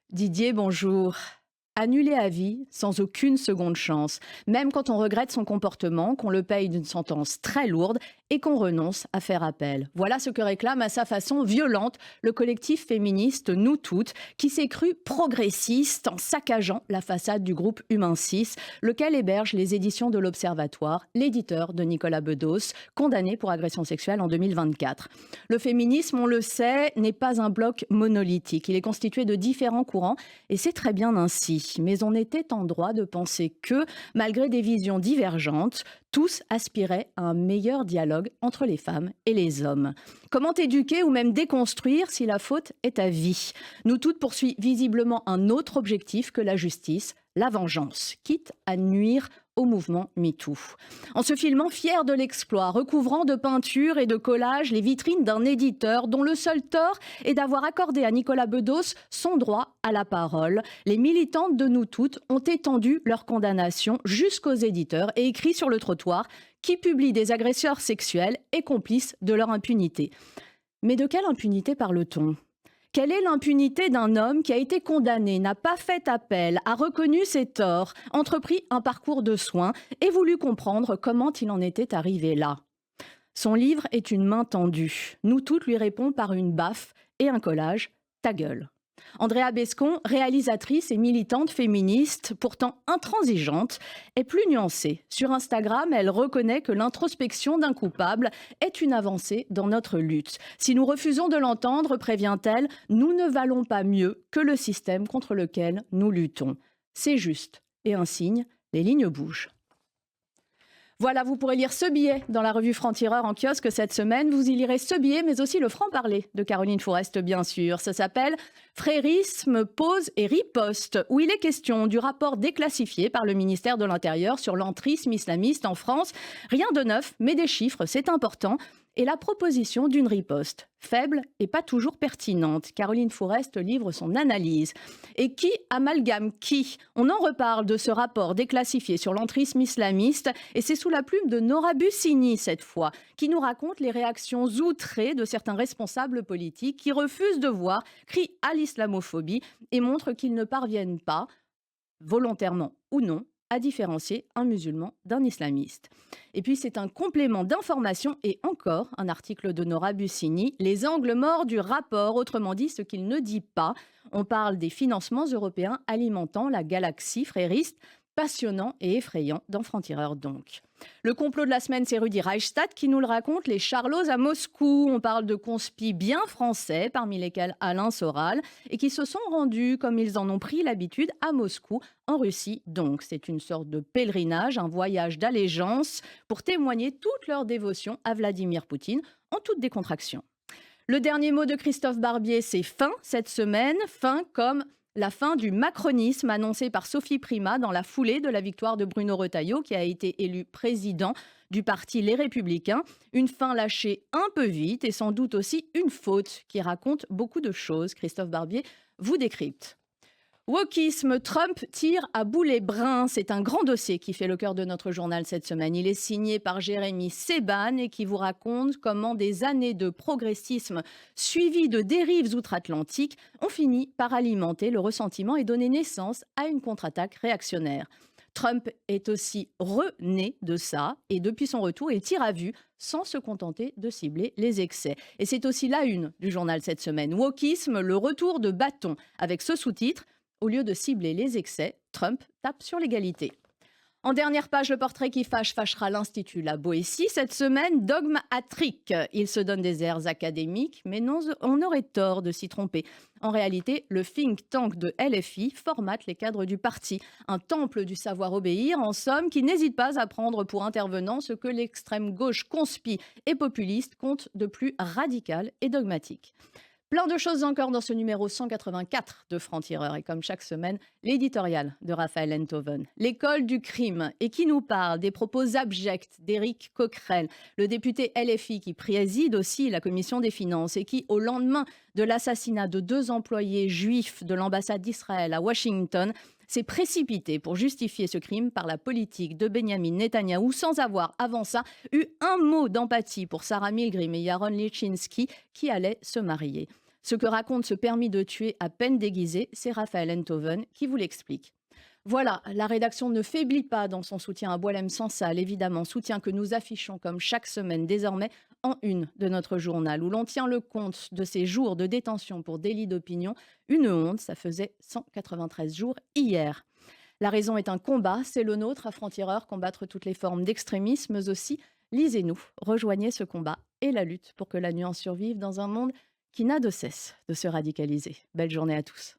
Didier, bonjour. Annulé à vie, sans aucune seconde chance, même quand on regrette son comportement, qu'on le paye d'une sentence très lourde et qu'on renonce à faire appel. Voilà ce que réclame à sa façon violente le collectif féministe Nous Toutes, qui s'est cru progressiste en saccageant la façade du groupe Humain 6, lequel héberge les éditions de l'Observatoire, l'éditeur de Nicolas Bedos, condamné pour agression sexuelle en 2024. Le féminisme, on le sait, n'est pas un bloc monolithique. Il est constitué de différents courants et c'est très bien ainsi. Mais on était en droit de penser que, malgré des visions divergentes, tous aspiraient à un meilleur dialogue entre les femmes et les hommes. Comment éduquer ou même déconstruire si la faute est à vie? Nous toutes poursuivons visiblement un autre objectif que la justice, la vengeance, quitte à nuire au mouvement MeToo. En se filmant fier de l'exploit, recouvrant de peinture et de collage les vitrines d'un éditeur dont le seul tort est d'avoir accordé à Nicolas Bedos son droit à la parole, les militantes de Nous Toutes ont étendu leur condamnation jusqu'aux éditeurs et écrit sur le trottoir qui publient des agresseurs sexuels et complices de leur impunité. Mais de quelle impunité parle-t-on ? Quelle est l'impunité d'un homme qui a été condamné, n'a pas fait appel, a reconnu ses torts, entrepris un parcours de soins et voulu comprendre comment il en était arrivé là? Son livre est une main tendue. Nous toutes lui répond par une baffe et un collage. Ta gueule. Andrea Bescon, réalisatrice et militante féministe, pourtant intransigeante, est plus nuancée. Sur Instagram, elle reconnaît que l'introspection d'un coupable est une avancée dans notre lutte. Si nous refusons de l'entendre, prévient-elle, nous ne valons pas mieux que le système contre lequel nous luttons. C'est juste. Et un signe, les lignes bougent. Voilà, vous pourrez lire ce billet dans la revue Franc-Tireur en kiosque cette semaine. Vous y lirez ce billet, mais aussi le franc-parler de Caroline Fourest, bien sûr. Ça s'appelle Frérisme, pause et riposte, où il est question du rapport déclassifié par le ministère de l'Intérieur sur l'entrisme islamiste en France. Rien de neuf, mais des chiffres, c'est important. Et la proposition d'une riposte, faible et pas toujours pertinente. Caroline Fourest livre son analyse. Et qui amalgame qui? On en reparle de ce rapport déclassifié sur l'entrisme islamiste, et c'est sous la plume de Nora Bussini cette fois, qui nous raconte les réactions outrées de certains responsables politiques qui refusent de voir, crient à l'islamophobie et montrent qu'ils ne parviennent pas, volontairement ou non, à différencier un musulman d'un islamiste. Et puis c'est un complément d'information et encore un article de Nora Bussini, les angles morts du rapport, autrement dit ce qu'il ne dit pas. On parle des financements européens alimentant la galaxie frériste, passionnant et effrayant dans Franc-Tireur donc. Le complot de la semaine, c'est Rudi Reichstadt qui nous le raconte, les charlots à Moscou. On parle de conspis bien français, parmi lesquels Alain Soral, et qui se sont rendus, comme ils en ont pris l'habitude, à Moscou, en Russie. Donc, c'est une sorte de pèlerinage, un voyage d'allégeance pour témoigner toute leur dévotion à Vladimir Poutine, en toute décontraction. Le dernier mot de Christophe Barbier, c'est fin cette semaine, fin comme la fin du macronisme annoncé par Sophie Primas dans la foulée de la victoire de Bruno Retailleau, qui a été élu président du parti Les Républicains. Une fin lâchée un peu vite et sans doute aussi une faute qui raconte beaucoup de choses. Christophe Barbier vous décrypte. Wokisme, Trump tire à boulet brun. C'est un grand dossier qui fait le cœur de notre journal cette semaine. Il est signé par Jérémy Seban et qui vous raconte comment des années de progressisme suivies de dérives outre-Atlantique ont fini par alimenter le ressentiment et donner naissance à une contre-attaque réactionnaire. Trump est aussi rené de ça et depuis son retour, il tire à vue sans se contenter de cibler les excès. Et c'est aussi la une du journal cette semaine. Wokisme, le retour de bâton avec ce sous-titre. Au lieu de cibler les excès, Trump tape sur l'égalité. En dernière page, le portrait qui fâchera l'Institut La Boétie. Cette semaine, dogme atrique. Il se donne des airs académiques, mais non, on aurait tort de s'y tromper. En réalité, le think tank de LFI formate les cadres du parti. Un temple du savoir-obéir, en somme, qui n'hésite pas à prendre pour intervenant ce que l'extrême gauche conspi et populiste compte de plus radical et dogmatique. Plein de choses encore dans ce numéro 184 de Franc-Tireur. Et comme chaque semaine, l'éditorial de Raphaël Enthoven. L'école du crime et qui nous parle des propos abjects d'Éric Coquerel, le député LFI qui préside aussi la commission des finances et qui, au lendemain de l'assassinat de 2 employés juifs de l'ambassade d'Israël à Washington, s'est précipité pour justifier ce crime par la politique de Benyamin Netanyahou sans avoir, avant ça, eu un mot d'empathie pour Sarah Milgrim et Yaron Lichynski qui allaient se marier. Ce que raconte ce permis de tuer à peine déguisé, c'est Raphaël Enthoven qui vous l'explique. Voilà, la rédaction ne faiblit pas dans son soutien à Boualem Sansal, évidemment, soutien que nous affichons comme chaque semaine désormais en une de notre journal, où l'on tient le compte de ces jours de détention pour délit d'opinion. Une honte, ça faisait 193 jours hier. La raison est un combat, c'est le nôtre à Franc-Tireur, combattre toutes les formes d'extrémisme, mais aussi, lisez-nous, rejoignez ce combat et la lutte pour que la nuance survive dans un monde qui n'a de cesse de se radicaliser. Belle journée à tous.